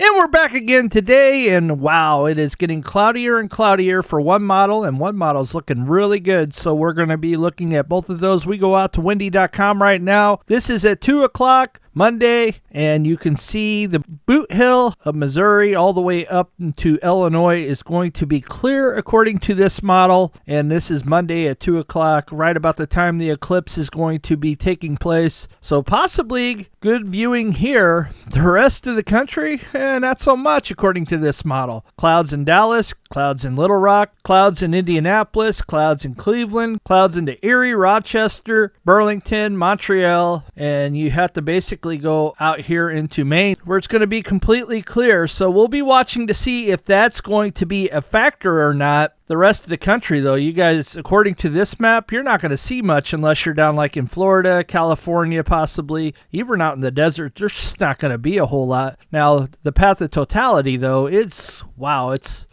And we're back again today, and wow, it is getting cloudier and cloudier for one model, and one model is looking really good, so we're going to be looking at both of those. We go out to windy.com right now. This is at 2 o'clock Monday, and you can see the Boot Hill of Missouri all the way up to Illinois is going to be clear according to this model, and this is Monday at 2 o'clock, right about the time the eclipse is going to be taking place, so possibly good viewing here. The rest of the country, not so much according to this model. Clouds in Dallas, clouds in Little Rock, clouds in Indianapolis, clouds in Cleveland, clouds into Erie, Rochester, Burlington, Montreal, and you have to basically go out here into Maine where it's going to be completely clear. So we'll be watching to see if that's going to be a factor or not. The rest of the country, though, you guys, according to this map, you're not going to see much unless you're down like in Florida, California, possibly. Even out in the desert, there's just not going to be a whole lot. Now, the path of totality, though, it's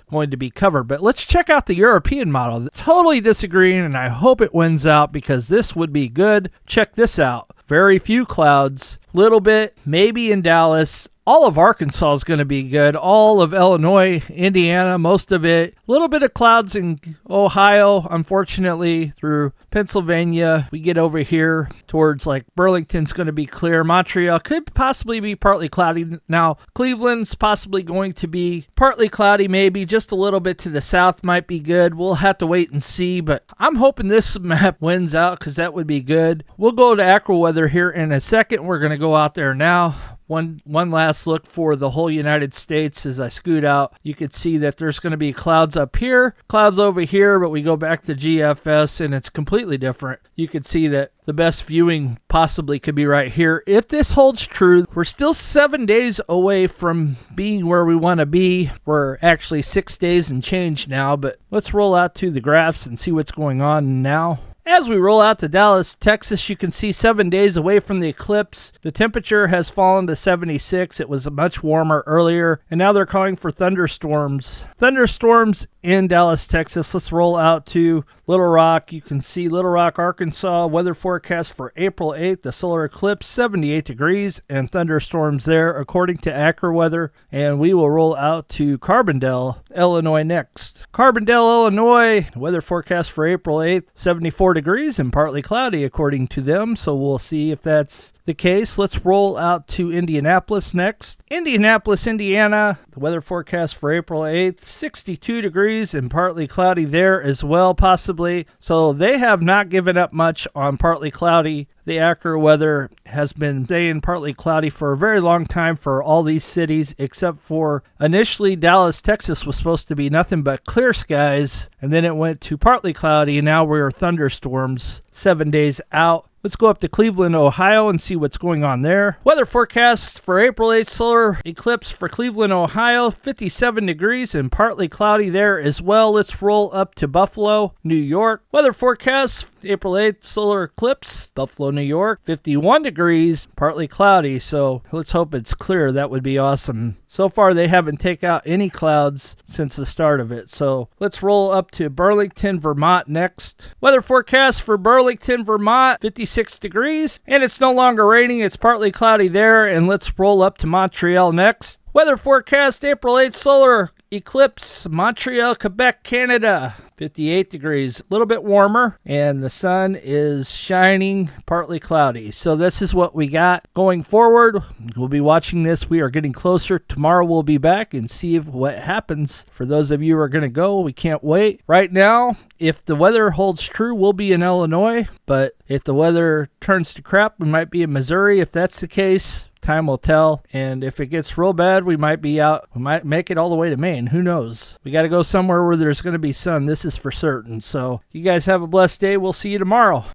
going to be covered. But let's check out the European model. Totally disagreeing, and I hope it wins out because this would be good. Check this out. Very few clouds, little bit, maybe in Dallas. All of Arkansas is going to be good. All of Illinois, Indiana, most of it. A little bit of clouds in Ohio, unfortunately, through Pennsylvania. We get over here towards like Burlington's going to be clear. Montreal could possibly be partly cloudy. Now, Cleveland's possibly going to be partly cloudy, maybe just a little bit to the south might be good. We'll have to wait and see, but I'm hoping this map wins out because that would be good. We'll go to AccuWeather here in a second. We're going to go out there now. One last look for the whole United States as I scoot out. You can see that there's going to be clouds up here, clouds over here, but we go back to GFS and it's completely different. You can see that the best viewing possibly could be right here. If this holds true, we're still 7 days away from being where we want to be. We're actually 6 days and change now, but let's roll out to the graphs and see what's going on now. As we roll out to Dallas, Texas, you can see 7 days away from the eclipse. The temperature has fallen to 76. It was much warmer earlier, and now they're calling for thunderstorms. Thunderstorms in Dallas, Texas. Let's roll out to Little Rock. You can see Little Rock, Arkansas. Weather forecast for April 8th, the solar eclipse, 78 degrees, and thunderstorms there, according to AccuWeather. And we will roll out to Carbondale, Illinois next. Carbondale, Illinois, weather forecast for April 8th, 74 degrees and partly cloudy according to them, so we'll see if that's the case. Let's roll out to Indianapolis next. Indianapolis, Indiana, the weather forecast for April 8th, 62 degrees and partly cloudy there as well, possibly. So they have not given up much on partly cloudy. The AccuWeather has been staying partly cloudy for a very long time for all these cities, except for initially Dallas, Texas was supposed to be nothing but clear skies, and then it went to partly cloudy, and now we're thunderstorms 7 days out. Let's go up to Cleveland, Ohio and see what's going on there. Weather forecast for April 8th, solar eclipse for Cleveland, Ohio, 57 degrees and partly cloudy there as well. Let's roll up to Buffalo, New York. Weather forecast April 8th, solar eclipse, Buffalo, New York, 51 degrees, partly cloudy. So let's hope it's clear. That would be awesome. So far, they haven't taken out any clouds since the start of it. So let's roll up to Burlington, Vermont next. Weather forecast for Burlington, Vermont, 56 degrees, and it's no longer raining. It's partly cloudy there. And let's roll up to Montreal next. Weather forecast April 8th, solar eclipse, Montreal, Quebec, Canada. 58 degrees, a little bit warmer, and the sun is shining, partly cloudy. So this is what we got going forward. We'll be watching this. We are getting closer. Tomorrow we'll be back and see what happens. For those of you who are going to go, we can't wait. Right now, if the weather holds true, we'll be in Illinois, but if the weather turns to crap, we might be in Missouri. If that's the case, time will tell. And if it gets real bad, we might be out. We might make it all the way to Maine. Who knows? We got to go somewhere where there's going to be sun. This is for certain. So you guys have a blessed day. We'll see you tomorrow.